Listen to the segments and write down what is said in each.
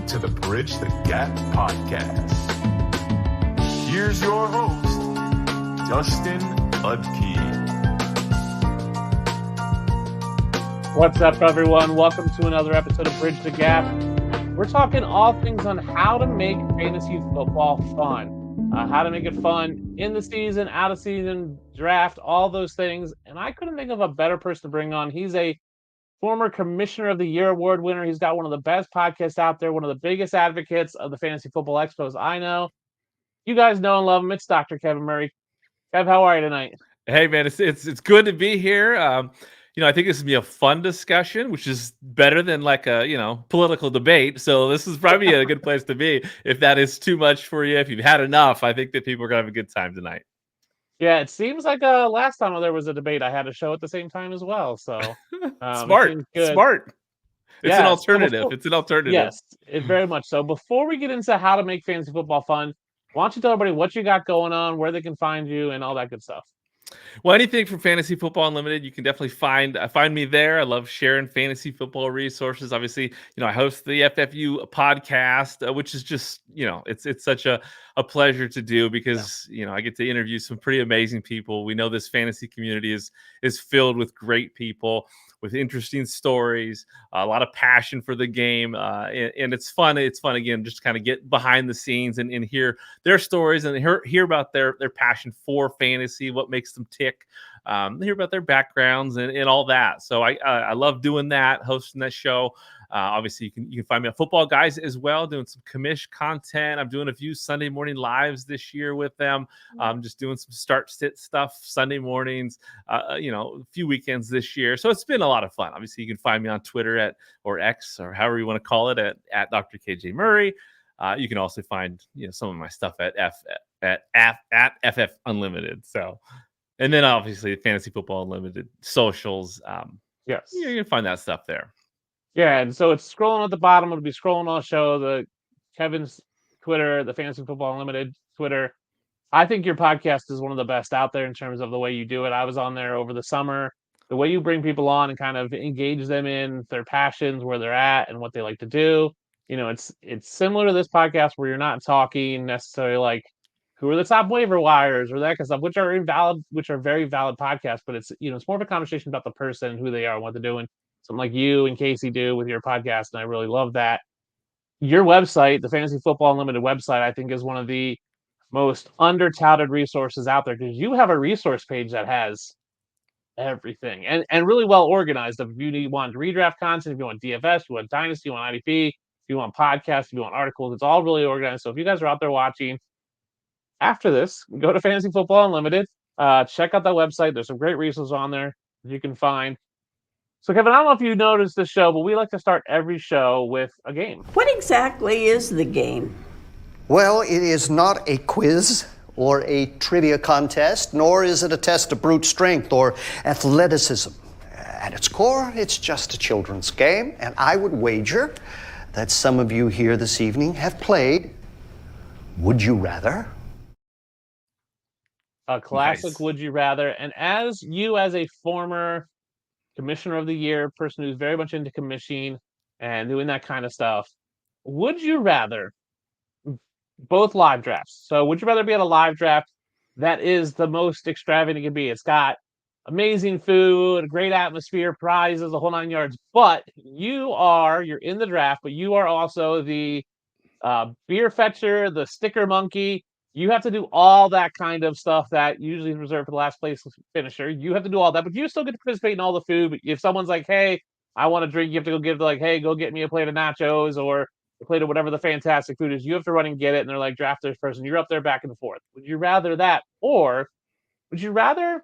Welcome to the Bridge the Gap podcast. Here's your host, Dustin Udke. What's up, everyone? Welcome to another episode of Bridge the Gap. We're talking all things on how to make fantasy football fun. How to make it fun in the season, out of season, draft, all those things. And I couldn't think of a better person to bring on. He's a former Commissioner of the Year award winner. He's got one of the best podcasts out there, one of the biggest advocates of the Fantasy Football Expos I know. You guys know and love him. It's Dr. Kevin Murray. Kev, how are you tonight? Hey, man, it's good to be here. I think this will be a fun discussion, which is better than like a political debate. So this is probably a good place to be. If that is too much for you, if you've had enough, I think that people are gonna have a good time tonight. Yeah, it seems like last time there was a debate, I had a show at the same time as well. So it Smart. seems good. It's an Yeah, so alternative. It's an alternative. yes, it very much so. Before we get into how to make fantasy football fun, why don't you tell everybody what you got going on, where they can find you, and all that good stuff? Well, anything from Fantasy Football Unlimited, you can definitely find me there. I love sharing fantasy football resources. Obviously, I host the FFU podcast, which is just, it's such a pleasure to do because, I get to interview some pretty amazing people. We know this fantasy community is filled with great people with interesting stories, a lot of passion for the game, and it's fun. It's fun again, just kind of get behind the scenes and hear their stories and hear about their passion for fantasy, what makes them tick, hear about their backgrounds and all that. So I love doing that, hosting that show. Obviously, you can find me on Football Guys as well, doing some commish content. I'm doing a few Sunday morning lives this year with them. Just doing some start sit stuff Sunday mornings. A few weekends this year. So it's been a lot of fun. Obviously, you can find me on Twitter or X or however you want to call it at Dr. KJ Murray. You can also find some of my stuff at FF Unlimited. So, and then obviously Fantasy Football Unlimited socials. Yes, you can find that stuff there. Yeah, and so it's scrolling at the bottom. It'll be scrolling on the show, the Kevin's Twitter, the Fantasy Football Unlimited Twitter. I think your podcast is one of the best out there in terms of the way you do it. I was on there over the summer. The way you bring people on and kind of engage them in their passions, where they're at, and what they like to do. It's similar to this podcast where you're not talking necessarily like who are the top waiver wires or that kind of stuff, which are very valid podcasts. But it's more of a conversation about the person, who they are, and what they're doing. Something like you and Casey do with your podcast, and I really love that. Your website, the Fantasy Football Unlimited website, I think is one of the most under-touted resources out there because you have a resource page that has everything and really well organized. If you want redraft content, if you want DFS, if you want Dynasty, you want IDP, if you want podcasts, if you want articles, it's all really organized. So if you guys are out there watching, after this, go to Fantasy Football Unlimited, check out that website. There's some great resources on there that you can find. So, Kevin, I don't know if you noticed the show, but we like to start every show with a game. What exactly is the game? Well, it is not a quiz or a trivia contest, nor is it a test of brute strength or athleticism. At its core, it's just a children's game, and I would wager that some of you here this evening have played Would You Rather? A classic Nice. Would You Rather. And as a former Commissioner of the Year, person who's very much into commissioning and doing that kind of stuff, would you rather both live drafts? So would you rather be at a live draft that is the most extravagant it can be? It's got amazing food, great atmosphere, prizes, the whole 9 yards, but you're in the draft, but you are also the beer fetcher, the sticker monkey. You have to do all that kind of stuff that usually is reserved for the last place finisher. You have to do all that, but you still get to participate in all the food. But if someone's like, hey, I want to drink, you have to go give like, hey, go get me a plate of nachos or a plate of whatever the fantastic food is. You have to run and get it. And they're like, draft this person. You're up there back and forth. Would you rather that? Or would you rather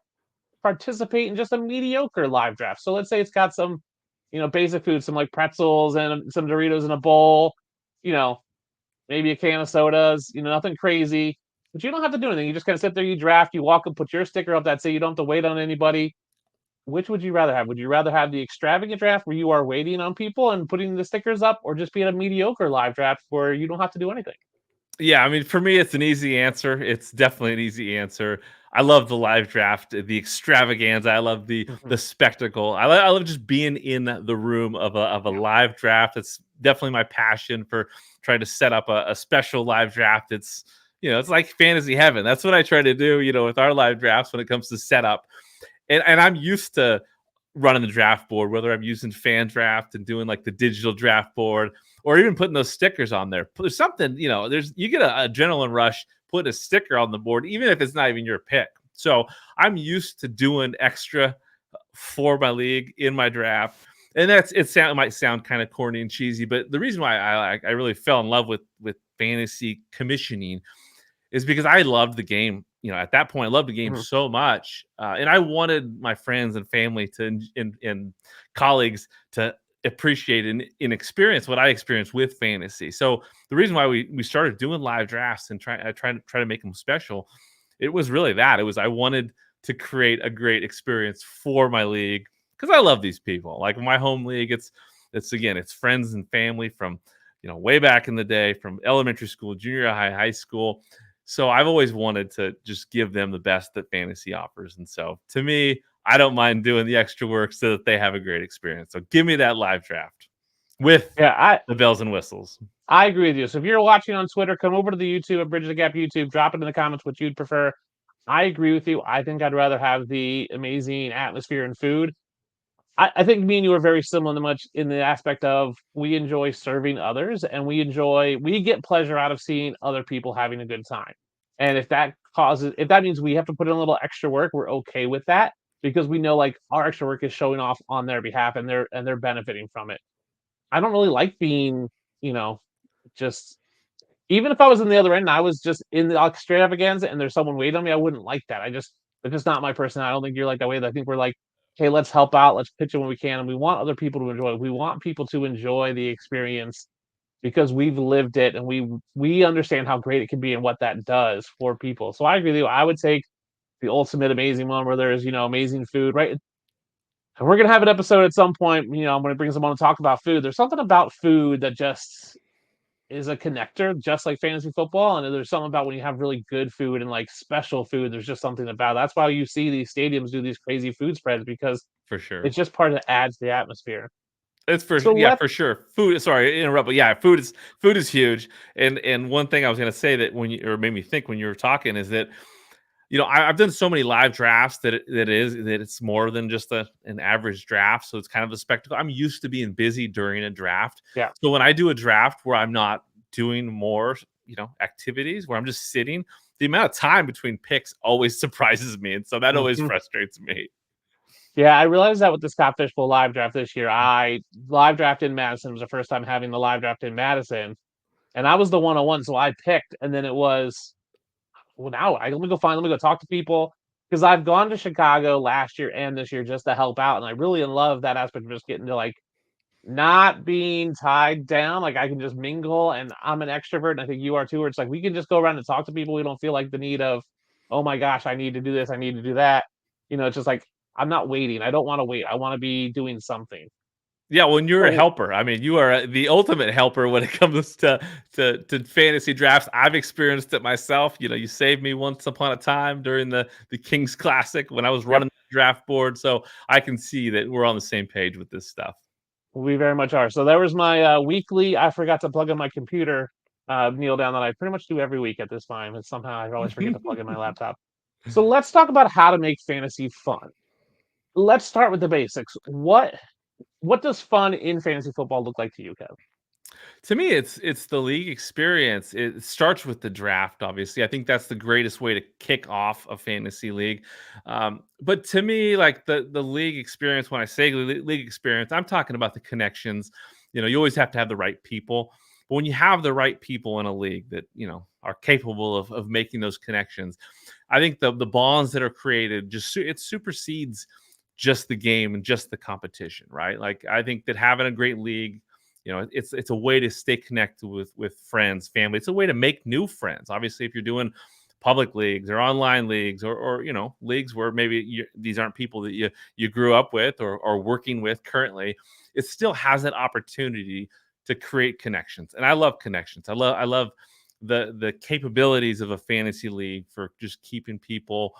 participate in just a mediocre live draft? So let's say it's got some, basic food, some like pretzels and some Doritos in a bowl, maybe a can of sodas, nothing crazy, but you don't have to do anything. You just kind of sit there, you draft, you walk and put your sticker up that say you don't have to wait on anybody. Which would you rather have? Would you rather have the extravagant draft where you are waiting on people and putting the stickers up, or just be at a mediocre live draft where you don't have to do anything? Yeah, I mean, for me, it's an easy answer. It's definitely an easy answer. I love the live draft, the extravaganza. I love the spectacle. I love just being in the room of a live draft. It's definitely my passion for trying to set up a special live draft. It's, it's like fantasy heaven. That's what I try to do, with our live drafts when it comes to setup. And I'm used to running the draft board, whether I'm using Fan Draft and doing like the digital draft board, or even putting those stickers on there. There's something, you get a adrenaline rush putting a sticker on the board, even if it's not even your pick. So I'm used to doing extra for my league in my draft. And it might sound kind of corny and cheesy, but the reason why I really fell in love with fantasy commissioning is because I loved the game. At that point, I loved the game so much, and I wanted my friends and family and colleagues to appreciate and experience what I experienced with fantasy. So the reason why we started doing live drafts and try to make them special, it was really that. It was I wanted to create a great experience for my league because I love these people. Like my home league, it's friends and family from way back in the day, from elementary school, junior high, high school. So I've always wanted to just give them the best that fantasy offers. And so to me, I don't mind doing the extra work so that they have a great experience. So give me that live draft with the bells and whistles. I agree with you. So if you're watching on Twitter, come over to the YouTube at Bridge the Gap YouTube, drop it in the comments what you'd prefer. I agree with you. I think I'd rather have the amazing atmosphere and food. I think me and you are very similar in the aspect of we enjoy serving others and we get pleasure out of seeing other people having a good time. And if that means we have to put in a little extra work, we're okay with that because we know like our extra work is showing off on their behalf and they're benefiting from it. I don't really like being, just even if I was in the other end and I was just in the extravaganza and there's someone waiting on me, I wouldn't like that. It's just not my personality. I don't think you're like that way. I think we're like, hey, let's help out. Let's pitch it when we can. And we want other people to enjoy it. We want people to enjoy the experience because we've lived it and we understand how great it can be and what that does for people. So I agree with you. I would take the ultimate amazing one where there's, amazing food, right? And we're going to have an episode at some point, I'm going to bring someone to talk about food. There's something about food that just is a connector, just like fantasy football. And there's something about when you have really good food and like special food, there's just something about it. That's why you see these stadiums do these crazy food spreads because for sure it's just part that adds to the atmosphere. It's for sure. Food. Sorry, to interrupt, but yeah, food is huge. And one thing I was going to say that made me think when you were talking is that I've done so many live drafts that it's more than just an average draft. So it's kind of a spectacle. I'm used to being busy during a draft. Yeah. So when I do a draft where I'm not doing more, activities where I'm just sitting, the amount of time between picks always surprises me, and so that always frustrates me. Yeah, I realized that with the Scott Fishbowl live draft this year. I live drafted in Madison. It was the first time having the live draft in Madison, and I was the 101. So I picked, and then it was. Well, now let me go talk to people because I've gone to Chicago last year and this year just to help out. And I really love that aspect of just getting to like not being tied down. Like I can just mingle and I'm an extrovert. And I think you are too, where it's like, we can just go around and talk to people. We don't feel like the need of, oh my gosh, I need to do this. I need to do that. It's just like, I'm not waiting. I don't want to wait. I want to be doing something. Yeah, when you're a helper, I mean, you are the ultimate helper when it comes to fantasy drafts. I've experienced it myself. You saved me once upon a time during the Kings Classic when I was running the draft board. So I can see that we're on the same page with this stuff. We very much are. So there was my weekly. I forgot to plug in my computer kneel down that I pretty much do every week at this time, and somehow I always forget to plug in my laptop. So let's talk about how to make fantasy fun. Let's start with the basics. What does fun in fantasy football look like to you, Kev? To me, it's the league experience. It starts with the draft, obviously. I think that's the greatest way to kick off a fantasy league. But to me, like the league experience, when I say league experience, I'm talking about the connections. You always have to have the right people. But when you have the right people in a league that, are capable of making those connections, I think the bonds that are created it supersedes just the game and just the competition, right? Like I think that having a great league, it's a way to stay connected with friends, family. It's a way to make new friends. Obviously, if you're doing public leagues or online leagues or leagues where maybe these aren't people that you grew up with or working with currently, it still has that opportunity to create connections. And I love connections. I love the capabilities of a fantasy league for just keeping people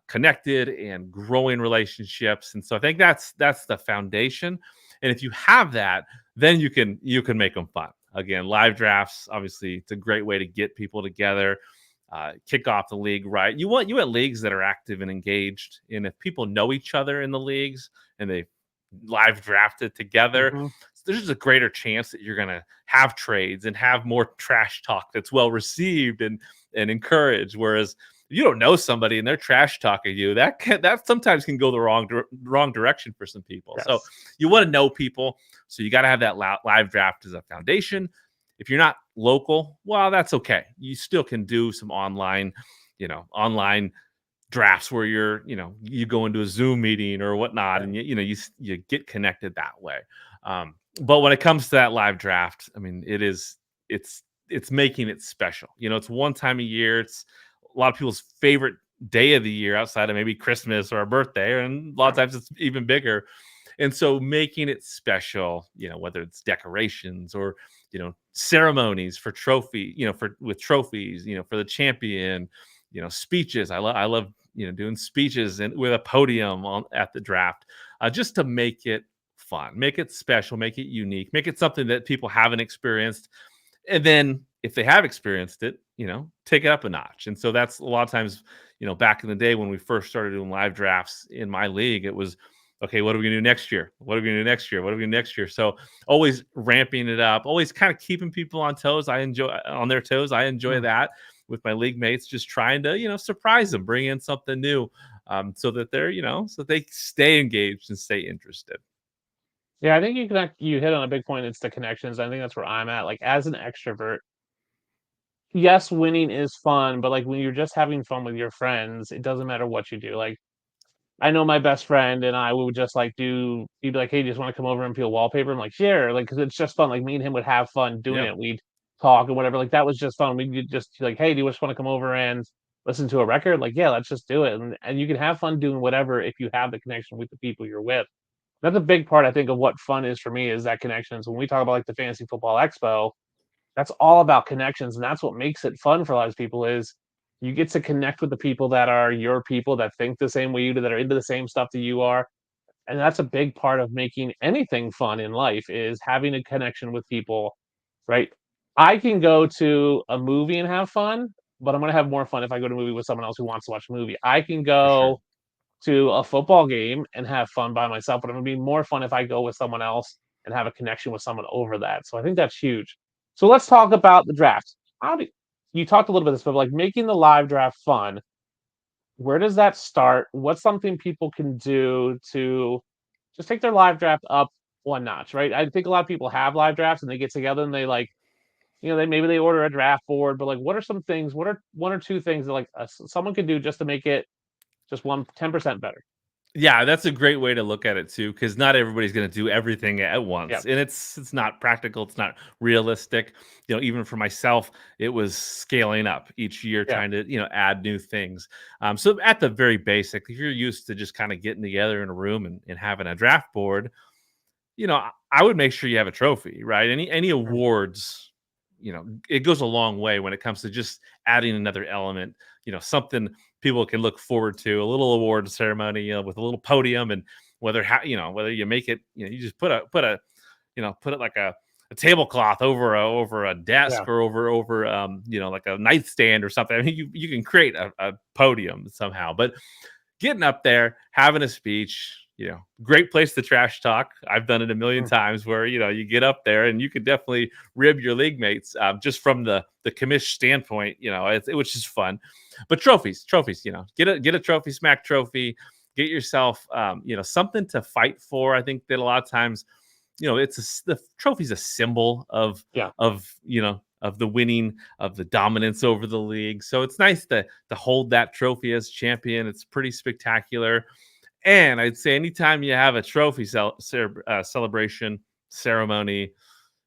connected and growing relationships. And so I think that's the foundation. And if you have that, then you can make them fun. Again, live drafts, obviously, it's a great way to get people together, kick off the league right. You want leagues that are active and engaged, and if people know each other in the leagues and they live drafted together, there's just a greater chance that you're going to have trades and have more trash talk that's well received and encouraged. Whereas if you don't know somebody and they're trash talking you, that sometimes can go the wrong direction for some people. Yes. So you want to know people. So you got to have that live draft as a foundation. If you're not local, well, that's okay. You still can do some online drafts where you go into a Zoom meeting or whatnot, and you get connected that way. But when it comes to that live draft, I mean, it's making it special. It's one time a year. It's a lot of people's favorite day of the year outside of maybe Christmas or a birthday, and a lot of times it's even bigger. And so making it special, whether it's decorations or ceremonies for trophy, with trophies, for the champion, speeches. I love doing speeches and with a podium at the draft, just to make it fun, make it special, make it unique, make it something that people haven't experienced. And then if they have experienced it, take it up a notch. And so that's a lot of times, back in the day when we first started doing live drafts in my league, it was, okay, what are we going to do next year? What are we going to do next year? What are we going to do next year? So always ramping it up, always kind of keeping people on their toes. I enjoy that with my league mates, just trying to, surprise them, bring in something new, so that they're, so they stay engaged and stay interested. Yeah, I think you hit on a big point. It's the connections. I think that's where I'm at. Like, as an extrovert, yes, winning is fun, but like when you're just having fun with your friends, it doesn't matter what you do. Like, I know my best friend and I would just like he'd be like, "Hey, do you just want to come over and peel wallpaper?" I'm like, "Sure," like, because it's just fun. Like, me and him would have fun doing it. We'd talk or whatever. Like, that was just fun. We'd just like, "Hey, do you just want to come over and listen to a record?" Like, yeah, let's just do it. And you can have fun doing whatever if you have the connection with the people you're with. That's a big part, I think, of what fun is for me, is that connections. When we talk about like the Fantasy Football Expo, that's all about connections, and that's what makes it fun for a lot of people. Is you get to connect with the people that are your people, that think the same way you do, that are into the same stuff that you are. And that's a big part of making anything fun in life, is having a connection with people, right? I can go to a movie and have fun, but I'm gonna have more fun if I go to a movie with someone else who wants to watch a movie. I can go to a football game and have fun by myself, but it would be more fun if I go with someone else and have a connection with someone over that. So I think that's huge. So let's talk about the draft. You talked a little bit of this, but like making the live draft fun, where does that start? What's something people can do to just take their live draft up one notch, right? I think a lot of people have live drafts and they get together and they like, maybe they order a draft board, but like, what are some things? What are one or two things that like someone could do just to make it just 10% better? Yeah, that's a great way to look at it too, because not everybody's going to do everything at once, and it's not practical, it's not realistic. Even for myself, it was scaling up each year, trying to add new things. So at the very basic, if you're used to just kind of getting together in a room and having a draft board, I would make sure you have a trophy, right? Any awards, it goes a long way when it comes to just adding another element, something people can look forward to, a little award ceremony, with a little podium, and whether you make it, you just put it like a tablecloth over a desk or over like a nightstand or something. I mean, you can create a podium somehow, but getting up there, having a speech, great place to trash talk. I've done it a million times where, you get up there and you can definitely rib your league mates, just from the commish standpoint, which is fun. But trophies, get a trophy, smack trophy, get yourself, something to fight for. I think that a lot of times, the trophy's a symbol of the winning, of the dominance over the league. So it's nice to hold that trophy as champion. It's pretty spectacular. And I'd say anytime you have a trophy celebration ceremony,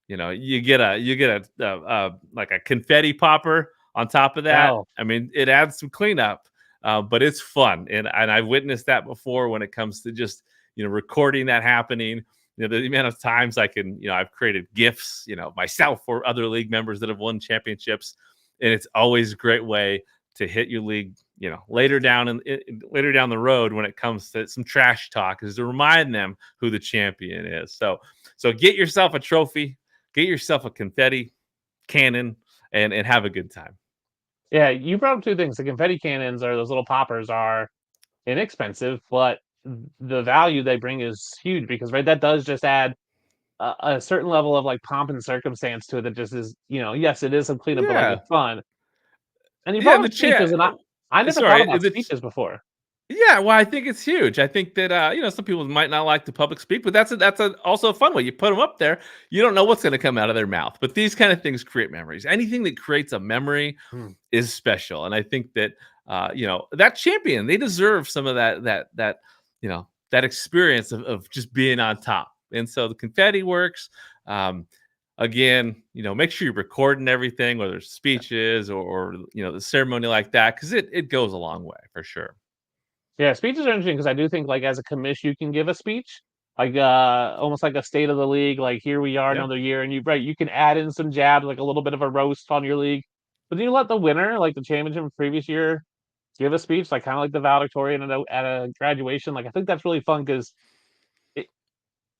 you get a like a confetti popper on top of that. Wow. I mean, it adds some cleanup, but it's fun. And I've witnessed that before when it comes to just, recording that happening. The amount of times I can, I've created GIFs, myself or other league members that have won championships. And it's always a great way to hit your league later down later down the road when it comes to some trash talk, is to remind them who the champion is. So get yourself a trophy, get yourself a confetti cannon, and have a good time. Yeah, you brought up two things. The confetti cannons or those little poppers are inexpensive, but the value they bring is huge because right, that does just add a certain level of like pomp and circumstance to it that just is, yes, it is some cleanup, but like Yeah. it's fun. And you Yeah, brought and up the chat. speeches, and I never thought Sorry, about speeches before. yeah, well, I think it's huge. I think that some people might not like to public speak, but that's also a fun way. You put them up there, you don't know what's going to come out of their mouth, but these kind of things create memories. Anything that creates a memory Hmm. is special, and I think that that champion, they deserve some of that experience of just being on top. And so the confetti works. Again, make sure you're recording everything, whether it's speeches or the ceremony like that, because it goes a long way for sure. Yeah, speeches are interesting because I do think like as a commish, you can give a speech, like almost like a state of the league, like here we are Yeah. another year, and you can add in some jabs, like a little bit of a roast on your league. But then you let the winner, like the championship from previous year, give a speech, like kind of like the valedictorian at a graduation. Like I think that's really fun because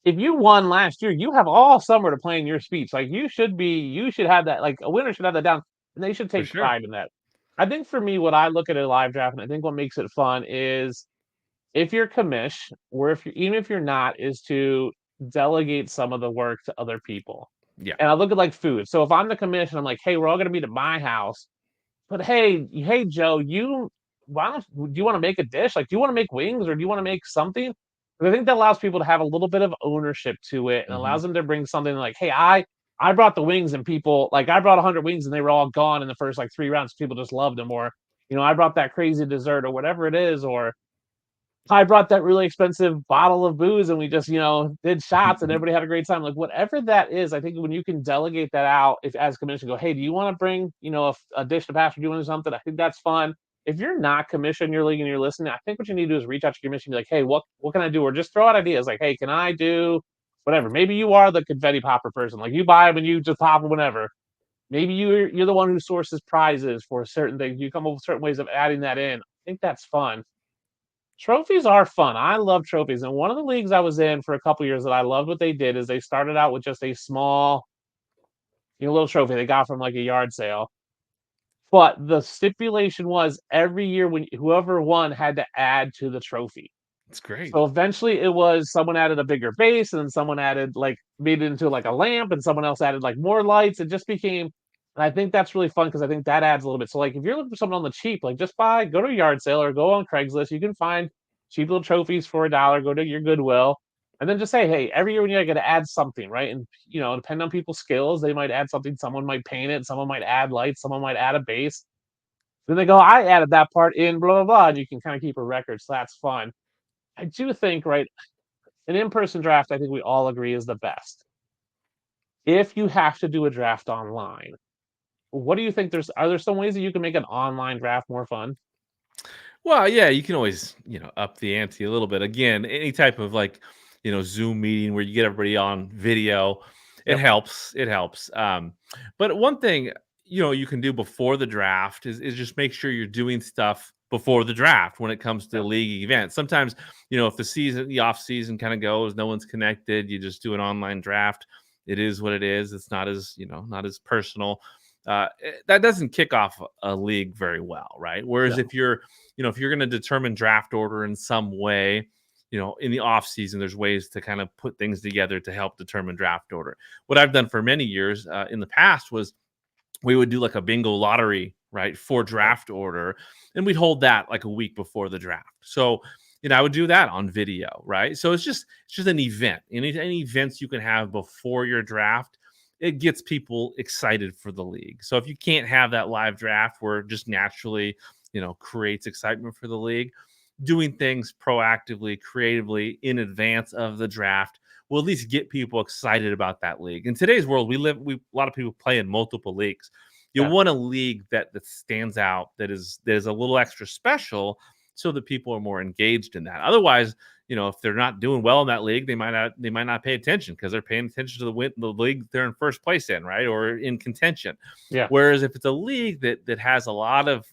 if you won last year, you have all summer to plan your speech. Like you should have that. Like a winner should have that down, and they should For take sure. pride in that. I think for me, what I look at a live draft, and I think what makes it fun is if you're commish, or if you even if you're not, is to delegate some of the work to other people. Yeah. And I look at like food. So if I'm the commish, I'm like, hey, we're all gonna meet at my house. But hey, Joe, do you want to make a dish? Like, do you want to make wings or do you want to make something? 'Cause I think that allows people to have a little bit of ownership to it and Mhm. allows them to bring something like, hey, I brought the wings and people like I brought 100 wings and they were all gone in the first like 3 rounds. People just loved them, or I brought that crazy dessert or whatever it is, or I brought that really expensive bottle of booze and we just, did shots and everybody had a great time. Like whatever that is, I think when you can delegate that out, if as commission go, hey, do you want to bring, a dish to pass or do you want to do something? I think that's fun. If you're not commissioned your league and you're listening, I think what you need to do is reach out to your commission and be like, hey, what can I do? Or just throw out ideas like, hey, can I do whatever? Maybe you are the confetti popper person. Like you buy them and you just pop them whenever. Maybe you're the one who sources prizes for certain things. You come up with certain ways of adding that in. I think that's fun. Trophies are fun. I love trophies. And one of the leagues I was in for a couple years that I loved what they did is they started out with just a small, little trophy they got from like a yard sale. But the stipulation was every year when whoever won had to add to the trophy. It's great. So eventually it was someone added a bigger base and then someone added like made it into like a lamp and someone else added like more lights. It just became, and I think that's really fun because I think that adds a little bit. So like if you're looking for something on the cheap, like just go to a yard sale or go on Craigslist. You can find cheap little trophies for $1. Go to your Goodwill and then just say, hey, every year when you're gonna add something, right? And depending on people's skills, they might add something. Someone might paint it, someone might add lights, someone might add a base. Then they go, I added that part in blah blah blah, and you can kind of keep a record. So that's fun. I do think, right, an in-person draft, I think we all agree is the best. If you have to do a draft online, what do you think are there some ways that you can make an online draft more fun? Well, yeah, you can always, up the ante a little bit. Again, any type of like, Zoom meeting where you get everybody on video, it Yep. helps. It helps. But one thing, you can do before the draft is just make sure you're doing stuff before the draft when it comes to Yep. league events. Sometimes, if the off season kind of goes, no one's connected, you just do an online draft. It is what it is. It's not as, not as personal. That doesn't kick off a league very well, right? Whereas No. if you're going to determine draft order in some way, in the off season, there's ways to kind of put things together to help determine draft order. What I've done for many years in the past was we would do like a bingo lottery, right, for draft order, and we'd hold that like a week before the draft. So, I would do that on video, right? So it's just an event. Any events you can have before your draft, it gets people excited for the league. So if you can't have that live draft where it just naturally, creates excitement for the league, doing things proactively, creatively in advance of the draft will at least get people excited about that league. In today's world, a lot of people play in multiple leagues. You Yeah. want a league that stands out, that is a little extra special, so that people are more engaged in that. Otherwise, if they're not doing well in that league, they might not pay attention because they're paying attention to the league they're in first place in, right, or in contention. Yeah. Whereas if it's a league that has a lot of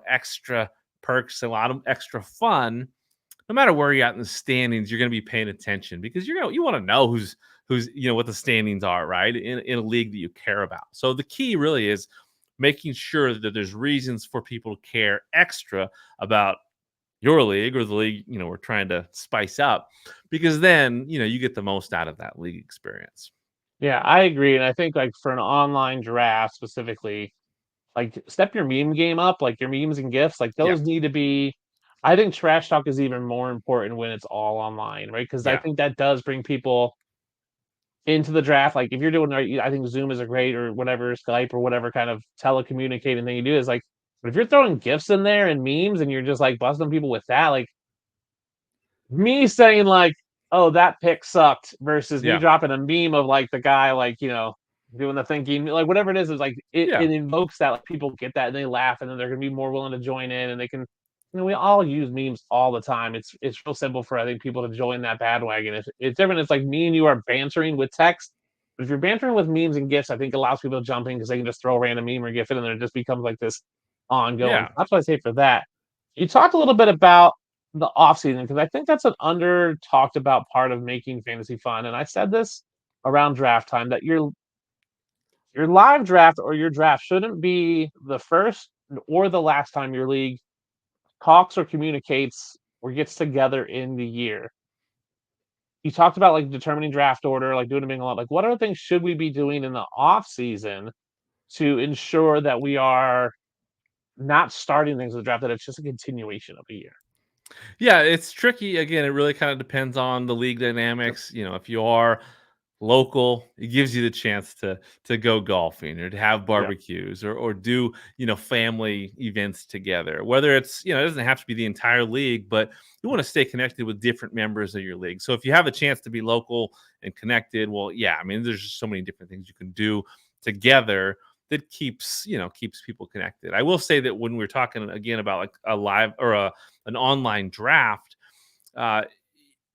extra perks, a lot of extra fun. No matter where you're at in the standings, you're going to be paying attention because you want to know who's what the standings are, right? In a league that you care about. So the key really is making sure that there's reasons for people to care extra about your league or the league, we're trying to spice up, because then, you get the most out of that league experience. Yeah, I agree. And I think like for an online draft specifically, like step your meme game up, like your memes and gifs, like Yeah. those need to be. I think trash talk is even more important when it's all online, right? Because I Yeah. think that does bring people into the draft. Like if you're doing right, I think Zoom is a great or whatever Skype or whatever kind of telecommunicating thing you do is like. But if you're throwing gifs in there and memes and you're just like busting people with that, like me saying like, "Oh, that pick sucked," versus me Yeah. dropping a meme of like the guy like doing the thinking, like whatever it is like Yeah. it invokes that, like people get that and they laugh and then they're gonna be more willing to join in and they can. We all use memes all the time. It's real simple for I think people to join that bandwagon. It's different. It's like me and you are bantering with text, but if you're bantering with memes and gifs, I think it allows people to jump in because they can just throw a random meme or gif in and it just becomes like this ongoing. Yeah. That's what I say for that. You talked a little bit about the off season because I think that's an under talked about part of making fantasy fun. And I said this around draft time that your live draft or your draft shouldn't be the first or the last time your league talks or communicates or gets together in the year. You talked about like determining draft order, like doing a big a lot. Like, what other things should we be doing in the off season to ensure that we are not starting things with the draft, that it's just a continuation of a year? Yeah, it's tricky. Again, it really kind of depends on the league dynamics. If you are local, it gives you the chance to go golfing or to have barbecues or do, family events together. Whether it's, it doesn't have to be the entire league, but you want to stay connected with different members of your league. So if you have a chance to be local and connected, well, yeah, I mean, there's just so many different things you can do together that keeps people connected. I will say that when we're talking again about like a live or an online draft,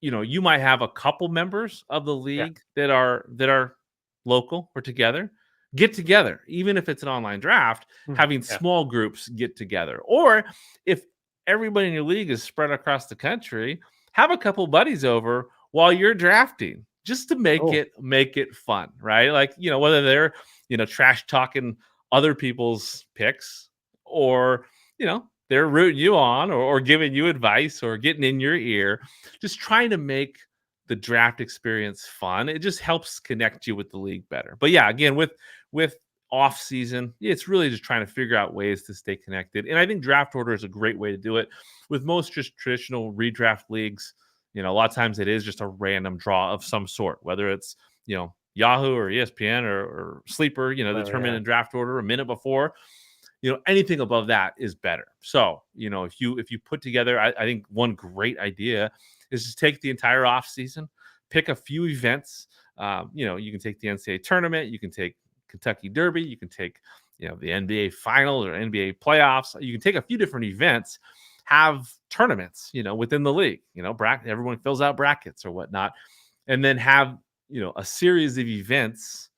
you might have a couple members of the Yeah. league that are local or together. Get together, even if it's an online draft, having Yeah. small groups get together. Or if everybody in your league is spread across the country, have a couple buddies over while you're drafting, just to make Oh. it fun, right? Like, whether they're, trash talking other people's picks or, they're rooting you on or giving you advice or getting in your ear, just trying to make the draft experience fun. It just helps connect you with the league better. But yeah, again, with off season, it's really just trying to figure out ways to stay connected. And I think draft order is a great way to do it. With most just traditional redraft leagues, a lot of times it is just a random draw of some sort, whether it's, Yahoo or ESPN or Sleeper, determine in draft order a minute before. Anything above that is better. So, if you put together, I think one great idea is to take the entire off season, pick a few events. You can take the NCAA tournament, you can take Kentucky Derby, you can take, the NBA finals or NBA playoffs. You can take a few different events, have tournaments, within the league, everyone fills out brackets or whatnot, and then have, a series of events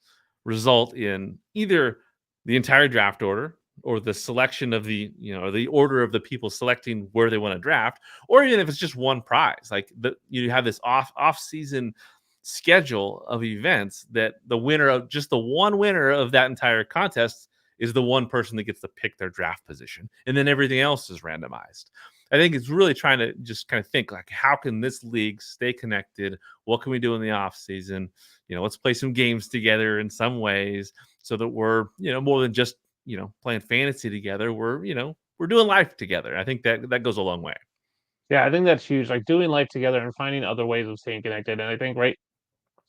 result in either the entire draft order or the selection of the order of the people selecting where they want to draft, or even if it's just one prize, like you have this off season schedule of events that the one winner of that entire contest is the one person that gets to pick their draft position, and then everything else is randomized. I think it's really trying to just kind of think like, how can this league stay connected? What can we do in the off season? Let's play some games together in some ways so that we're, more than just, playing fantasy together. We're doing life together. I think that goes a long way. Yeah, I think that's huge. Like doing life together and finding other ways of staying connected. And I think, right,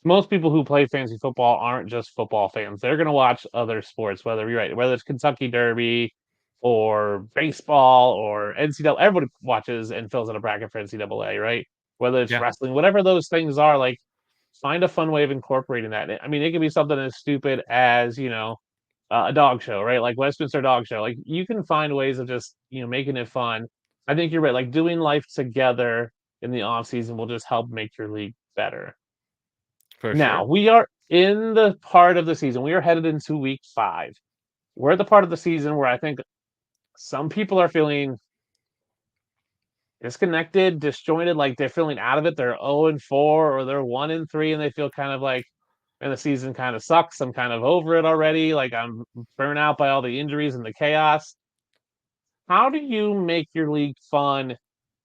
most people who play fantasy football aren't just football fans. They're going to watch other sports, whether you're right, whether it's Kentucky Derby or baseball or NCAA. Everybody watches and fills out a bracket for NCAA, right? Whether it's Yeah. wrestling, whatever those things are, like find a fun way of incorporating that. I mean, it could be something as stupid as, a dog show, right? Like Westminster Dog Show. Like you can find ways of just, making it fun. I think you're right. Like doing life together in the off season will just help make your league better. For Now sure. we are in the part of the season. We are headed into week 5. We're at the part of the season where I think some people are feeling disconnected, disjointed, like they're feeling out of it. They're 0-4 or they're 1-3, and they feel kind of like, and the season kind of sucks. I'm kind of over it already. Like I'm burnt out by all the injuries and the chaos. How do you make your league fun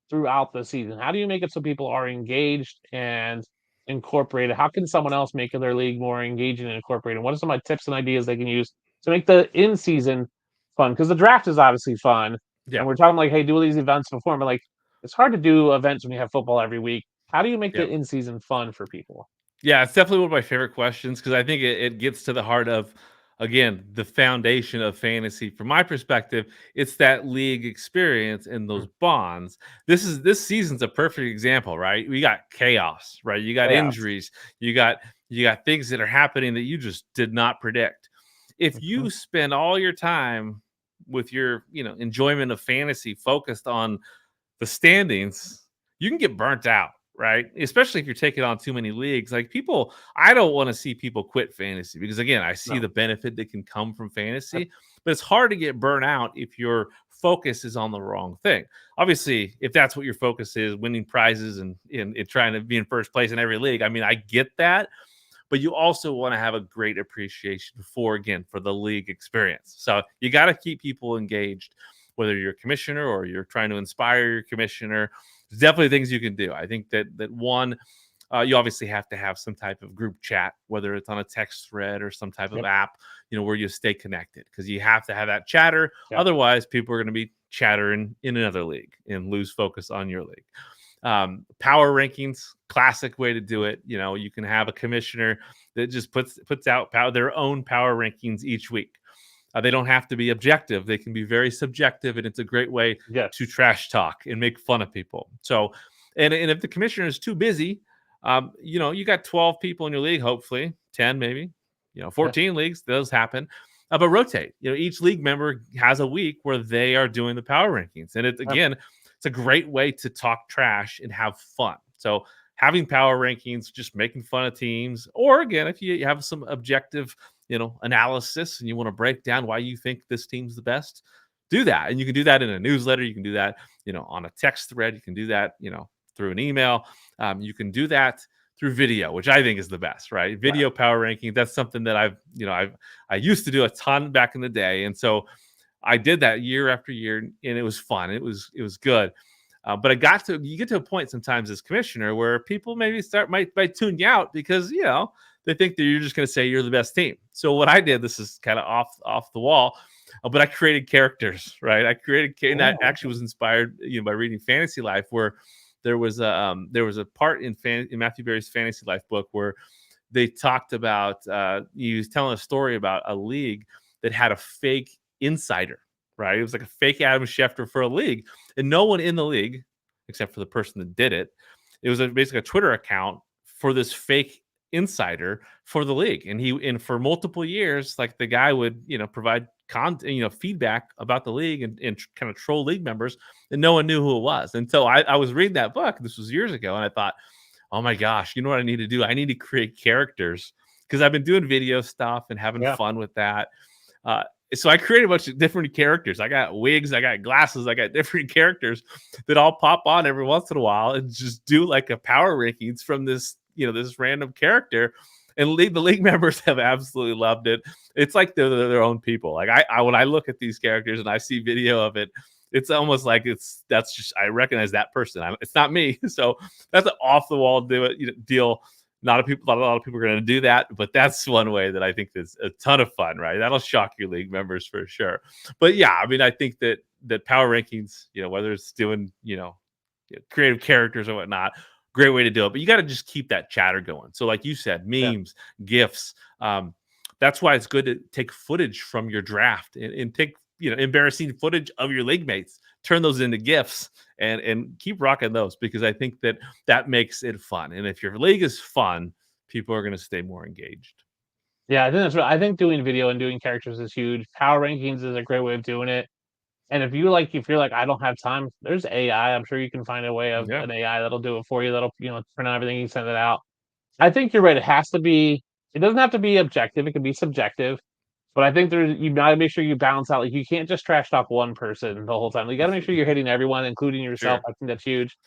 throughout the season? How do you make it so people are engaged and incorporated? How can someone else make their league more engaging and incorporated? What are some of my tips and ideas they can use to make the in season fun? Because the draft is obviously fun, Yeah. and we're talking like, hey, do these events before, but like it's hard to do events when you have football every week. How do you make the in season fun for people? Yeah, it's definitely one of my favorite questions because I think it gets to the heart of, again, the foundation of fantasy. From my perspective, it's that league experience and those bonds. This season's a perfect example, right? We got chaos, right? You got Chaos. injuries, you got things that are happening that you just did not predict. If you spend all your time with your, enjoyment of fantasy focused on the standings, you can get burnt out, right? Especially if you're taking on too many leagues. Like people, I don't want to see people quit fantasy because again, I see No. the benefit that can come from fantasy, but it's hard to get burnt out if your focus is on the wrong thing. Obviously, if that's what your focus is, winning prizes and trying to be in first place in every league, I mean, I get that. But you also want to have a great appreciation for the league experience. So you got to keep people engaged, whether you're a commissioner or you're trying to inspire your commissioner. There's definitely things you can do. I think that one, you obviously have to have some type of group chat, whether it's on a text thread or some type of app, where you stay connected because you have to have that chatter. Yep. Otherwise, people are going to be chattering in another league and lose focus on your league. Power rankings, classic way to do it. You can have a commissioner that just puts out their own power rankings each week. They don't have to be objective. They can be very subjective, and it's a great way to trash talk and make fun of people. So, and if the commissioner is too busy, you got 12 people in your league, hopefully 10, maybe, 14 leagues, those happen. But rotate. Each league member has a week where they are doing the power rankings, and it's a great way to talk trash and have fun. So having power rankings, just making fun of teams, or again, if you have some objective, analysis and you want to break down why you think this team's the best, do that. And you can do that in a newsletter. You can do that, on a text thread. You can do that, through an email. You can do that through video, which I think is the best, right? Video power ranking. That's something that I used to do a ton back in the day. And so I did that year after year, and it was fun. It was good. But you get to a point sometimes as commissioner where people maybe might tune you out because, they think that you're just going to say you're the best team. So what I did, this is kind of off the wall, but I created characters, right? And that actually was inspired, by reading Fantasy Life, where there was a part in Matthew Berry's Fantasy Life book where they talked about, he was telling a story about a league that had a fake insider, right? It was like a fake Adam Schefter for a league, and no one in the league, except for the person that did it, it was basically a Twitter account for this fake insider for the league. And for multiple years, like the guy would, provide content, feedback about the league and kind of troll league members, and no one knew who it was until I was reading that book. This was years ago, and I thought, oh my gosh, you know what I need to do? I need to create characters because I've been doing video stuff and having fun with that. So I created a bunch of different characters. I got wigs, I got glasses, I got different characters that all pop on every once in a while and just do like a power rankings from this, this random character. And the league members have absolutely loved it. It's like they're their own people. Like I when I look at these characters and I see video of it, it's almost like I recognize that person. It's not me. So that's an off the wall deal. Not a lot of people are going to do that, but that's one way that I think is a ton of fun, right? That'll shock your league members for sure. But yeah, I mean, I think that power rankings, whether it's doing, creative characters or whatnot, great way to do it. But you got to just keep that chatter going. So like you said, memes, GIFs. That's why it's good to take footage from your draft and take, embarrassing footage of your league mates, turn those into GIFs and keep rocking those, because I think that makes it fun. And if your league is fun, people are going to stay more engaged. Yeah, I think that's right. I think doing video and doing characters is huge. Power rankings is a great way of doing it. And if you're like, I don't have time, there's AI. I'm sure you can find a way of an AI that'll do it for you. That'll, print out everything, you send it out. I think you're right. It doesn't have to be objective. It can be subjective, But I think you gotta make sure you balance out. Like you can't just trash talk one person the whole time. You gotta make sure you're hitting everyone, including yourself. Sure. I think that's huge.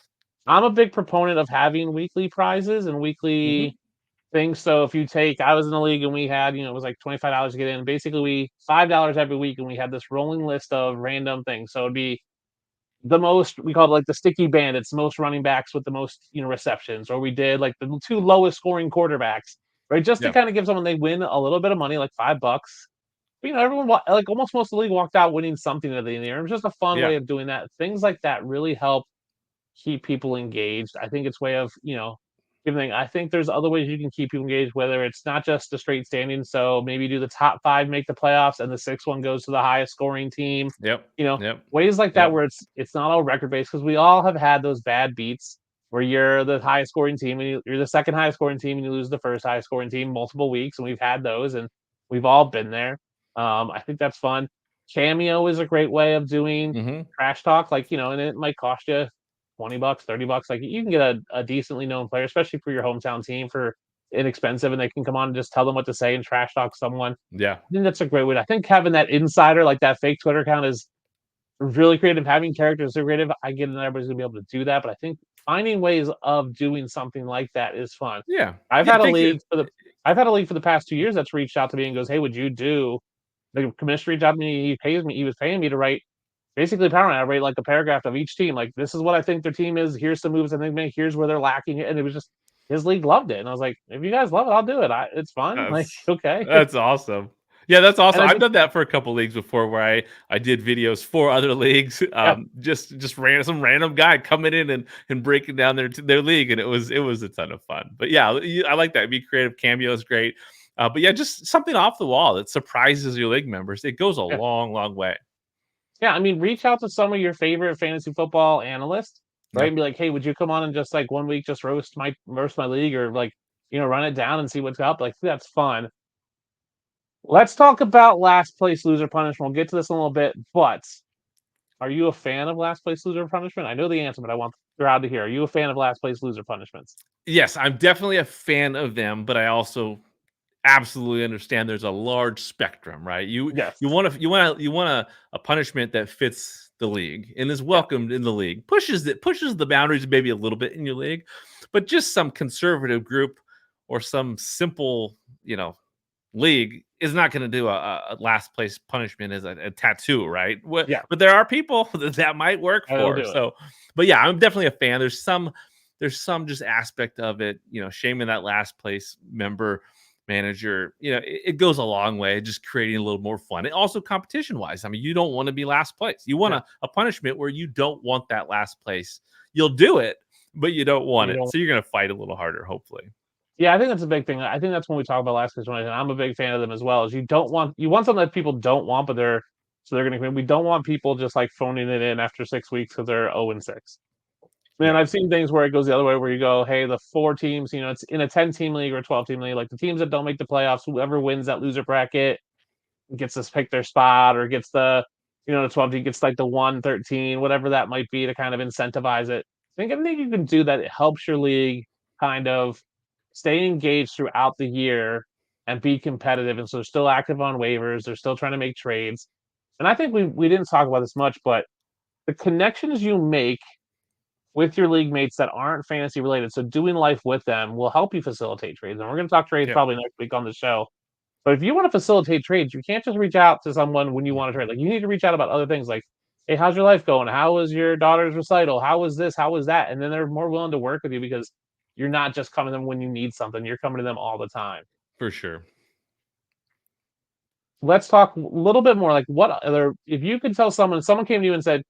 I'm a big proponent of having weekly prizes and weekly things. So if you take, I was in a league and we had, it was like $25 to get in. Basically, we $5 every week, and we had this rolling list of random things. So it'd be the most, we called it like the sticky bandits, most running backs with the most receptions, or we did like the two lowest scoring quarterbacks, right? Just to Yeah. kind of give someone, they win a little bit of money, like $5. Everyone like almost most of the league walked out winning something at the end of the year. It was just a fun Yeah. way of doing that. Things like that really help keep people engaged. I think it's way of giving. I think there's other ways you can keep people engaged, whether it's not just a straight standing. So maybe do the top 5 make the playoffs, and the 6th one goes to the highest scoring team. Yep. You know, Yep. ways like that Yep. where it's not all record based, because we all have had those bad beats where you're the highest scoring team and you're the second highest scoring team and you lose the first highest scoring team multiple weeks, and we've had those, and we've all been there. I think that's fun. Cameo is a great way of doing Mhm. trash talk, like, and it might cost you $20, $30. Like you can get a decently known player, especially for your hometown team, for inexpensive, and they can come on and just tell them what to say and trash talk someone. Yeah. I think that's a great way. I think having that insider, like that fake Twitter account, is really creative. Having characters are creative. I get that everybody's gonna be able to do that, but I think finding ways of doing something like that is fun. Yeah. I've Yeah, had I a think league for the I've had a league for the past 2 years that's reached out to me and goes, "Hey, would you do?" The commissioner reached out to me. He was paying me to write basically power. I write like a paragraph of each team. Like, this is what I think their team is. Here's some moves I think make. Here's where they're lacking. And it was just his league loved it. And I was like, if you guys love it, I'll do it. It's fun. Like, That's okay. that's awesome. Yeah, that's And awesome. I I've think done that for a couple leagues before where I did videos for other leagues. yeah, Just some random guy coming in and breaking down their league, and it was a ton of fun. But yeah, I like that. Be creative. Cameo is great. But yeah, just something off the wall that surprises your league members. It goes a yeah, long, long way. yeah. I mean, reach out to some of your favorite fantasy football analysts, right? Yeah. And be like, hey, would you come on and just like one week just roast my league, or like run it down and see what's up? Like, that's fun. Let's talk about last place loser punishment. We'll get to this in a little bit, but are you a fan of last place loser punishment? I know the answer, but I want the crowd to hear. Are you a fan of last place loser punishments? Yes, I'm definitely a fan of them, but I also absolutely understand there's a large spectrum, right? You Yes. you want to you want a punishment that fits the league and is Yeah. welcomed in the league. Pushes the boundaries maybe a little bit in your league, but just some conservative group or some simple, league is not going to do a last place punishment as a tattoo, right? Yeah. But there are people that might work That'll for. do it. So, but yeah, I'm definitely a fan. There's some just aspect of it, shaming that last place member manager, it goes a long way, just creating a little more fun. And also competition wise, I mean, you don't want to be last place. You want Yeah. a punishment where you don't want that last place. You'll do it, but you don't want You it. don't So you're going to fight a little harder, hopefully. Yeah, I think that's a big thing. I think that's when we talk about last place punishment. I'm a big fan of them as well. Is you want something that people don't want, but they're gonna we don't want people just like phoning it in after 6 weeks because they're 0-6. Man, Yeah. I've seen things where it goes the other way, where you go, hey, the 4 teams, it's in a 10-team league or a 12-team league, like the teams that don't make the playoffs, whoever wins that loser bracket gets to pick their spot, or gets the 12 team gets like the 1-13, whatever that might be, to kind of incentivize it. I think you can do that. It helps your league kind of stay engaged throughout the year and be competitive. And so they're still active on waivers. They're still trying to make trades. And I think we didn't talk about this much, but the connections you make with your league mates that aren't fantasy related, so doing life with them, will help you facilitate trades. And we're going to talk trades Yeah. probably next week on the show. But if you want to facilitate trades, you can't just reach out to someone when you want to trade. Like, you need to reach out about other things, like, hey, how's your life going? How was your daughter's recital? How was this? How was that? And then they're more willing to work with you because you're not just coming to them when you need something. You're coming to them all the time. For sure. Let's talk a little bit more. Like, if you could tell someone came to you and said,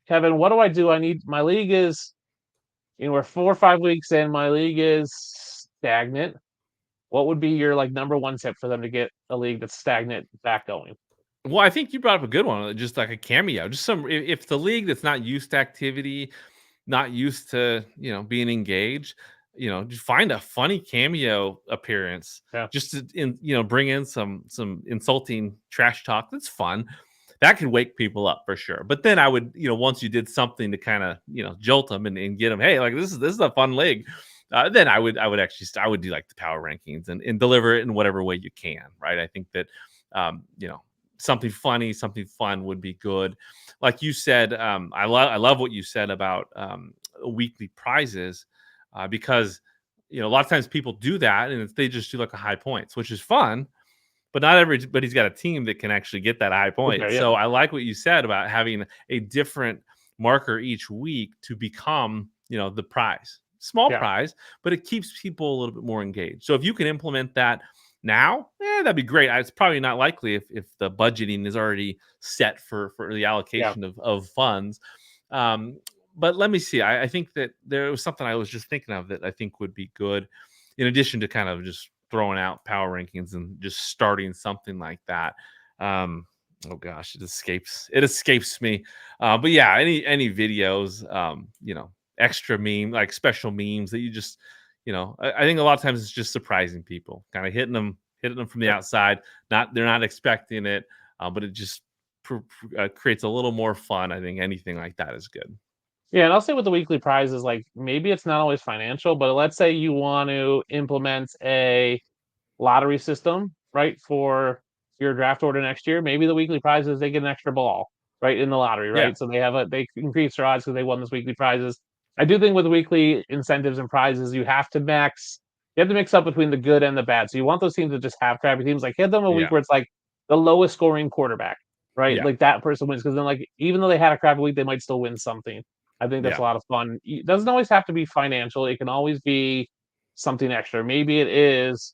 Kevin, what do I do? My league is, we're 4 or 5 weeks in, my league is stagnant. What would be your like number one tip for them to get a league that's stagnant back going? Well, I think you brought up a good one, just like a cameo. Just if the league that's not used to activity, not used to, being engaged, just find a funny cameo appearance, Yeah. just to bring in some insulting trash talk. That's fun. That could wake people up for sure. But then I would, once you did something to kind of, jolt them and get them, hey, like this is a fun league. Then I would actually I would do like the power rankings and deliver it in whatever way you can, right? I think that you know, something funny, something fun would be good. Like you said, I love what you said about weekly prizes, because you know a lot of times people do that and they just do like a high points, which is fun, but not everybody's got a team that can actually get that high point. Okay, So yeah. I like what you said about having a different marker each week to become, you know, the prize. Small Yeah. prize, but it keeps people a little bit more engaged. So if you can implement that now, that'd be great. It's probably not likely if the budgeting is already set for the Yeah. allocation of funds. Um, but let me see. I think that there was something I was just thinking of that I think would be good, in addition to kind of just throwing out power rankings and just starting something like that. Oh gosh, it escapes me. But yeah, any videos, you know, extra meme, like special memes that you just, you know, I think a lot of times it's just surprising people, kind of hitting them from the Yep. outside. They're not expecting it, but it just creates a little more fun. I think anything like that is good. Yeah, and I'll say with the weekly prizes, like maybe it's not always financial, but let's say you want to implement a lottery system, right, for your draft order next year. Maybe the weekly prizes they get an extra ball, right, in the lottery, Yeah, right? So they increase their odds because they won this weekly prizes. I do think with weekly incentives and prizes, you have to mix up between the good and the bad. So you want those teams to just have crappy teams. Like hit them a week yeah, where it's like the lowest scoring quarterback, right? yeah, Like that person wins because then like even though they had a crappy week, they might still win something. I think that's yeah, a lot of fun. It doesn't always have to be financial. It can always be something extra. Maybe it is,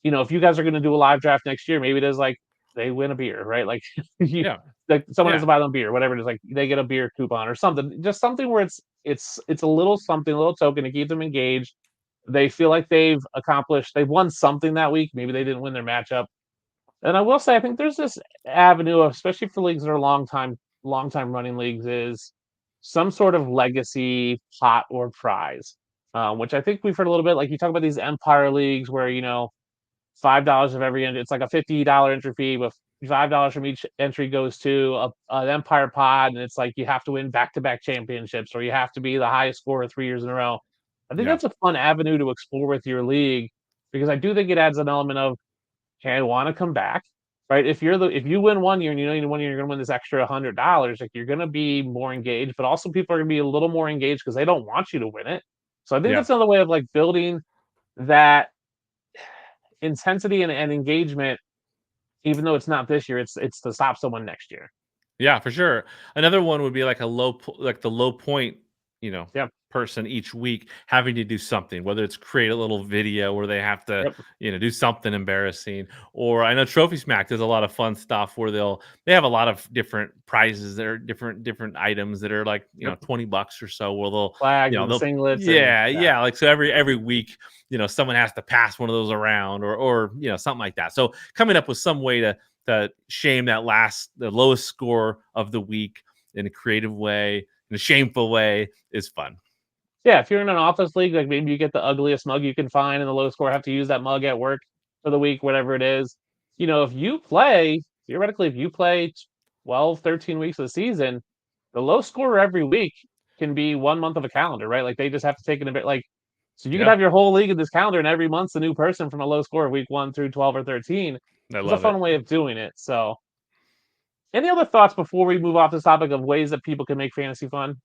if you guys are gonna do a live draft next year, maybe it is like they win a beer, right? Like you yeah, like someone has yeah, to buy them beer, whatever it is, like they get a beer coupon or something. Just something where it's a little something, a little token to keep them engaged. They feel like they've won something that week. Maybe they didn't win their matchup. And I will say, I think there's this avenue, especially for leagues that are long time running leagues, is some sort of legacy pot or prize, which I think we've heard a little bit. Like you talk about these Empire leagues where $5 of every entry. It's like a $50 entry fee, but $5 from each entry goes to an Empire pod, and it's like you have to win back-to-back championships, or you have to be the highest scorer 3 years in a row. I think yeah, that's a fun avenue to explore with your league because I do think it adds an element of, hey, I want to come back, right? If you win one year and you know you one year you're going to win this extra $100, like you're going to be more engaged, but also people are going to be a little more engaged because they don't want you to win it. So I think yeah. that's another way of like building that intensity and engagement, even though it's not this year, it's to stop someone next year. Yeah, for sure. Another one would be like like the low point, you know, Yep, person each week having to do something, whether it's create a little video where they have to, yep, you know, do something embarrassing. Or I know Trophy Smack does a lot of fun stuff where they have a lot of different prizes that are different items that are like, you know, yep. $20 or so where they'll, Flags you know, and they'll singlets and yeah, yeah, yeah. Like so every week, you know, someone has to pass one of those around or you know, something like that. So coming up with some way to shame the lowest score of the week in a creative way, in a shameful way is fun. yeah. If you're in an office league, like maybe you get the ugliest mug you can find, and the low score have to use that mug at work for the week, whatever it is. If you play theoretically, if you play 12, 13 weeks of the season, the low scorer every week can be 1 month of a calendar, right? Like they just have to take it a bit like so you could Yeah, have your whole league in this calendar and every month's a new person from a low score of week 1 through 12 or 13. I It's a love it. fun way of doing it. So any other thoughts before we move off this topic of ways that people can make fantasy fun?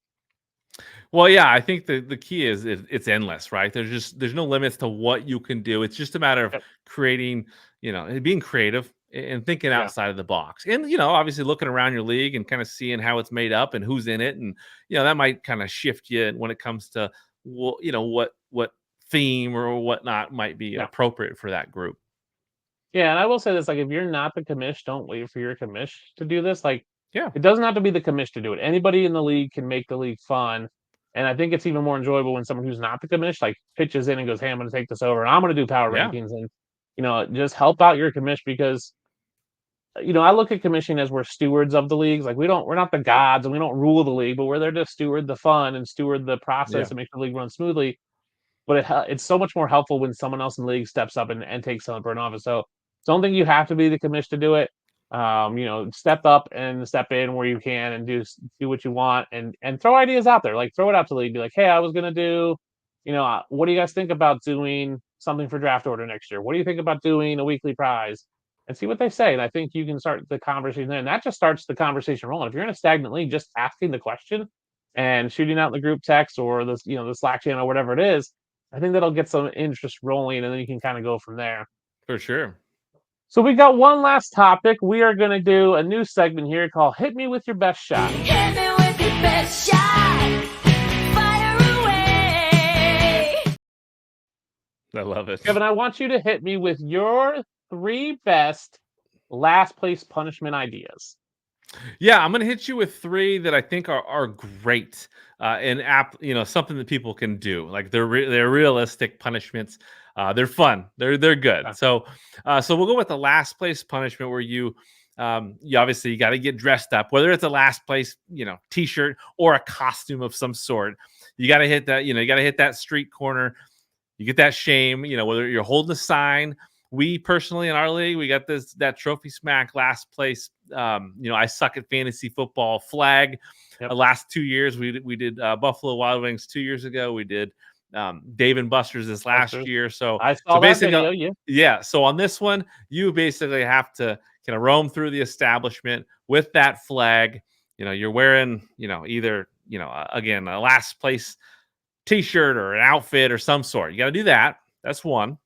Well, yeah, I think the key is it's endless, right? There's no limits to what you can do. It's just a matter of Yep. creating, you know, being creative and thinking Yeah. outside of the box. And you know, obviously looking around your league and kind of seeing how it's made up and who's in it and you know, that might kind of shift you when it comes to you know, what theme or whatnot might be Yeah. appropriate for that group. Yeah, and I will say this, like, if you're not the commish, don't wait for your commish to do this. Like, Yeah. it doesn't have to be the commish to do it. Anybody in the league can make the league fun. And I think it's even more enjoyable when someone who's not the commish, like, pitches in and goes, hey, I'm going to take this over and I'm going to do power Yeah. rankings and, just help out your commish because, I look at commission as we're stewards of the leagues. Like, we're not the gods and we don't rule the league, but we're there to steward the fun and steward the process Yeah. and make the league run smoothly. But it's so much more helpful when someone else in the league steps up and takes some of the burden off it. So don't think you have to be the commish to do it. Step up and step in where you can and do what you want and throw ideas out there. Like throw it out to the league. Be like, hey, I was gonna do, what do you guys think about doing something for draft order next year? What do you think about doing a weekly prize? and see what they say. And I think you can start the conversation there, and that just starts the conversation rolling. If you're in a stagnant league, just asking the question and shooting out in the group text or the Slack channel, whatever it is, I think that'll get some interest rolling, and then you can kind of go from there. For sure. So we got one last topic. We are going to do a new segment here called "Hit Me with Your Best Shot." Hit me with your best shot. Fire away. I love it. Kevin, I want you to hit me with your 3 best last place punishment ideas. Yeah, I'm gonna hit you with 3 that I think are great and something that people can do. Like they're realistic punishments. They're fun. They're good. Okay. So we'll go with the last place punishment where you obviously you got to get dressed up, whether it's a last place T-shirt or a costume of some sort. You got to hit that. You got to hit that street corner. You get that shame. Whether you're holding a sign. We personally in our league, we got that Trophy Smack last place. I suck at fantasy football flag. Yep. Last 2 years, we did Buffalo Wild Wings 2 years ago. We did Dave and Buster's this last year. So I saw that basically, video. yeah. So on this one, you basically have to kind of roam through the establishment with that flag. You're wearing either again a last place T-shirt or an outfit or some sort. You got to do that. That's one.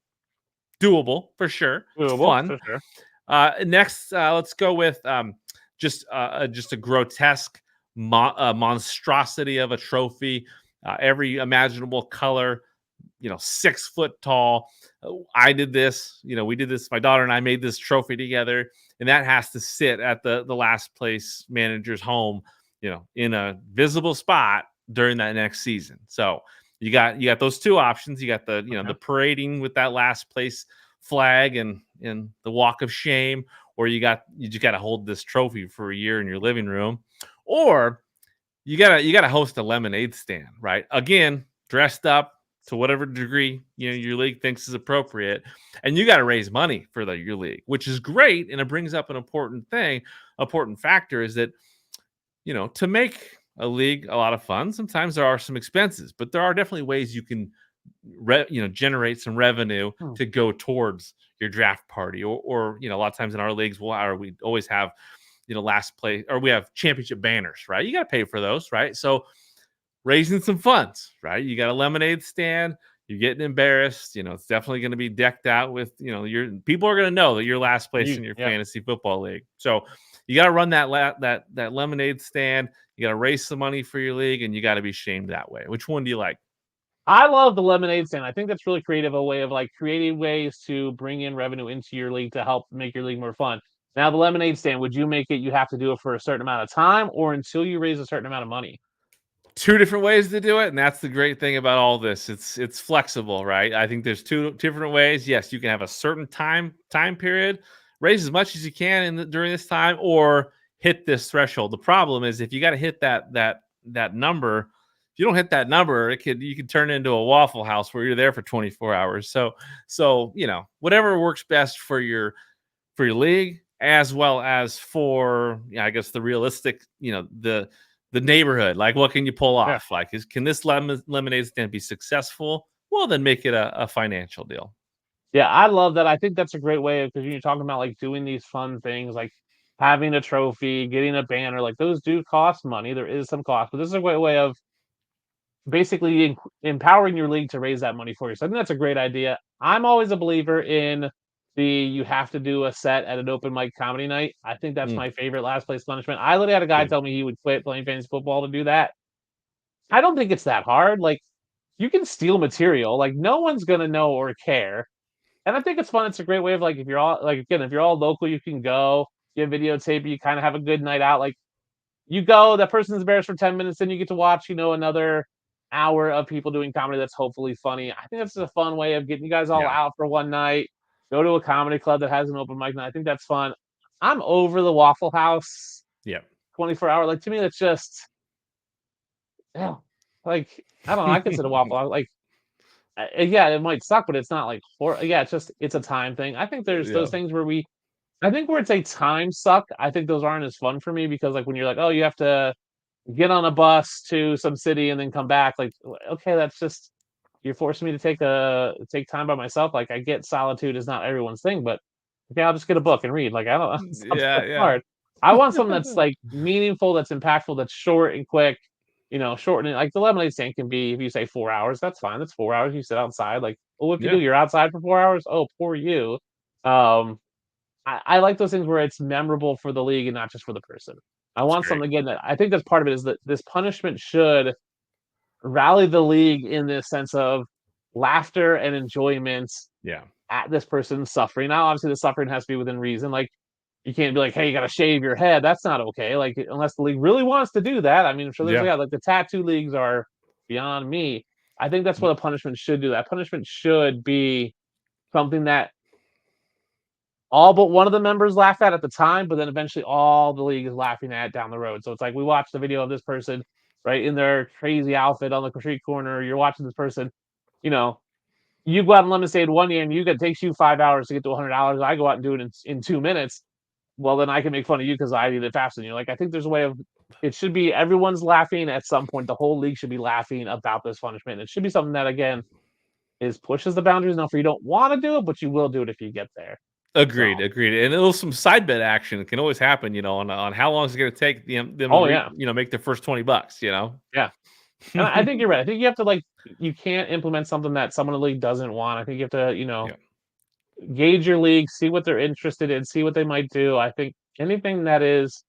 Doable for sure. Doable, Fun. for sure. Next, let's go with just a grotesque monstrosity of a trophy, every imaginable color. 6 foot tall. I did this. We did this. My daughter and I made this trophy together, and that has to sit at the last place manager's home. In a visible spot during that next season. So. You got those 2 options. You got the the parading with that last place flag and the walk of shame, or you just got to hold this trophy for a year in your living room, or you gotta host a lemonade stand, right? Again, dressed up to whatever degree your league thinks is appropriate, and you got to raise money for your league, which is great, and it brings up an important factor is that to make a league a lot of fun. Sometimes there are some expenses, but there are definitely ways you can generate some revenue to go towards your draft party or a lot of times in our leagues we always have last place, or we have championship banners, right? You got to pay for those, right? So raising some funds, right? You got a lemonade stand, you're getting embarrassed, it's definitely going to be decked out with your people are going to know that you're last place in your fantasy football league. So you got to run that lemonade stand. You got to raise some money for your league, and you got to be shamed that way. Which one do you like? I love the lemonade stand. I think that's really creative, a way of creating ways to bring in revenue into your league to help make your league more fun. Now, the lemonade stand, would you make it you have to do it for a certain amount of time or until you raise a certain amount of money? 2 different ways to do it, and that's the great thing about all this. It's flexible, right? I think there's 2 different ways. Yes, you can have a certain time period, raise as much as you can during this time, or hit this threshold. The problem is if you got to hit that number, if you don't hit that number, you could turn into a Waffle House where you're there for 24 hours. So whatever works best for your league, as well as for I guess the realistic, the neighborhood. Like, what can you pull off? Yeah. Like, can this lemonade stand be successful? Well, then make it a financial deal. Yeah, I love that. I think that's a great way because you're talking about doing these fun things, like having a trophy, getting a banner. Those do cost money. There is some cost, but this is a great way of basically empowering your league to raise that money for you. So I think that's a great idea. I'm always a believer in you have to do a set at an open mic comedy night. I think that's my favorite last place punishment. I literally had a guy tell me he would quit playing fantasy football to do that. I don't think it's that hard. You can steal material. No one's gonna know or care. And I think it's fun. It's a great way of if you're all if you're all local, you can go, you videotape, you kind of have a good night out. You go, that person's embarrassed for 10 minutes, then you get to watch, another hour of people doing comedy that's hopefully funny. I think that's a fun way of getting you guys all out for one night. Go to a comedy club that has an open mic night. I think that's fun. I'm over the Waffle House. Yeah. 24-hour. To me, that's just I don't know. I consider Waffle House yeah, it might suck, but it's not it's a time thing. I think there's those things where I think where it's a time suck, I think those aren't as fun for me because when you're oh, you have to get on a bus to some city and then come back, okay, that's just, you're forcing me to take time by myself. I get solitude is not everyone's thing, but Okay, I'll just get a book and read. Like I don't. It's not Yeah, that yeah. hard. I want something that's like meaningful, that's impactful, that's short and quick. Shorten it. Like the lemonade stand can be, if you say 4 hours, that's fine. That's 4 hours. You sit outside. Like, well, if you do, Yeah. you're outside for 4 hours. Oh, poor you. Um, I like those things where it's memorable for the league and not just for the person. I It's want great. something again that I think that's part of it is that this punishment should rally the league in this sense of laughter and enjoyment Yeah. at this person's suffering. Now, obviously, the suffering has to be within reason. Like, you can't be like, "Hey, you got to shave your head." That's not okay. Like, unless the league really wants to do that. I mean, I'm sure there's Yeah. like the tattoo leagues are beyond me. I think that's what a punishment should do. That punishment should be something that all but one of the members laugh at the time, but then eventually all the league is laughing at down the road. So it's like we watched the video of this person, right, in their crazy outfit on the street corner. You're watching this person, you know, you go out and lemonade one year and it takes you 5 hours to get to $100. I go out and do it in 2 minutes. Well, then I can make fun of you because I did it faster than you. Like I think there's a way of it should be everyone's laughing at some point. The whole league should be laughing about this punishment. It should be something that again is pushes the boundaries enough for you don't want to do it, but you will do it if you get there. Agreed, So, agreed. And a little some side bet action can always happen, on how long is it going to take them to oh yeah, make their first $20, yeah. And I think you're right. I think you have to like you can't implement something that someone in the league doesn't want. I think you have to, Yeah. gauge your league, see what they're interested in, see what they might do. I think anything that is,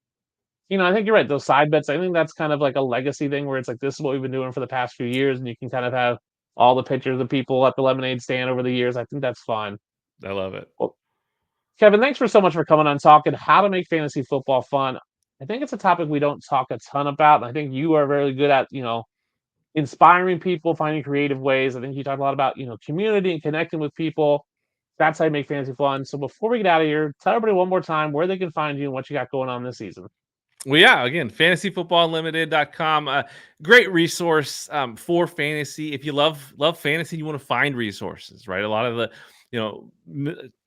I think you're right. Those side bets, I think that's kind of like a legacy thing where it's like this is what we've been doing for the past few years, and you can kind of have all the pictures of people at the lemonade stand over the years. I think that's fun. I love it. Well, Kevin, thanks for so much for coming on talking how to make fantasy football fun. I think it's a topic we don't talk a ton about. And I think you are very good at, inspiring people, finding creative ways. I think you talk a lot about, community and connecting with people. That's how you make fantasy fun. So before we get out of here, tell everybody one more time where they can find you and what you got going on this season. Well, yeah, again, fantasyfootballlimited.com. Great resource for fantasy. If you love fantasy, you want to find resources, right? A lot of the,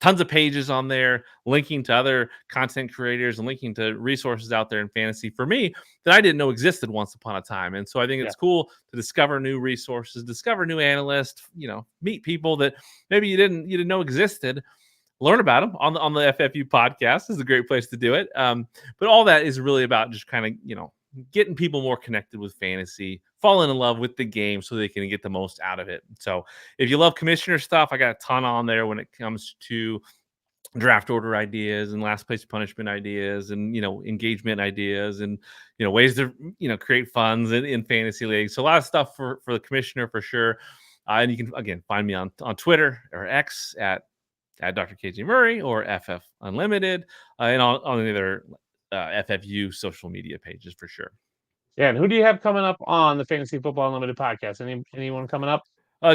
tons of pages on there linking to other content creators and linking to resources out there in fantasy for me that I didn't know existed once upon a time. And so I think Yeah. it's cool to discover new resources, discover new analysts, meet people that maybe you didn't know existed. Learn about them on the FFU podcast is a great place to do it. But all that is really about just kind of, getting people more connected with fantasy, falling in love with the game so they can get the most out of it. So if you love commissioner stuff, I got a ton on there when it comes to draft order ideas and last place punishment ideas and, engagement ideas and, ways to, create funds in fantasy leagues. So a lot of stuff for the commissioner for sure. And you can, again, find me on Twitter or X at Dr. KJ Murray or FF Unlimited, and on the other FFU social media pages for sure. Yeah. And who do you have coming up on the Fantasy Football Unlimited podcast? Anyone coming up?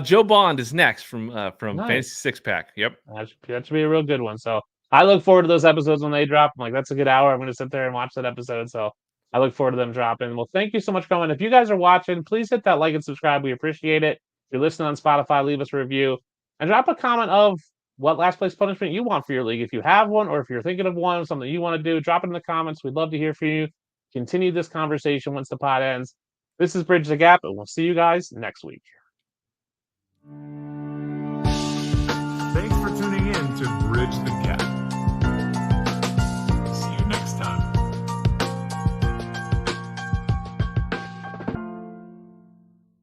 Joe Bond is next from Nice. Fantasy Six Pack. Yep. That should be a real good one. So I look forward to those episodes when they drop. I'm like, that's a good hour. I'm going to sit there and watch that episode. So I look forward to them dropping. Well, thank you so much for coming. If you guys are watching, please hit that like and subscribe. We appreciate it. If you're listening on Spotify, leave us a review and drop a comment of what last place punishment you want for your league. If you have one, or if you're thinking of one, something you want to do, drop it in the comments. We'd love to hear from you. Continue this conversation once the pod ends. This is Bridge the Gap, and we'll see you guys next week.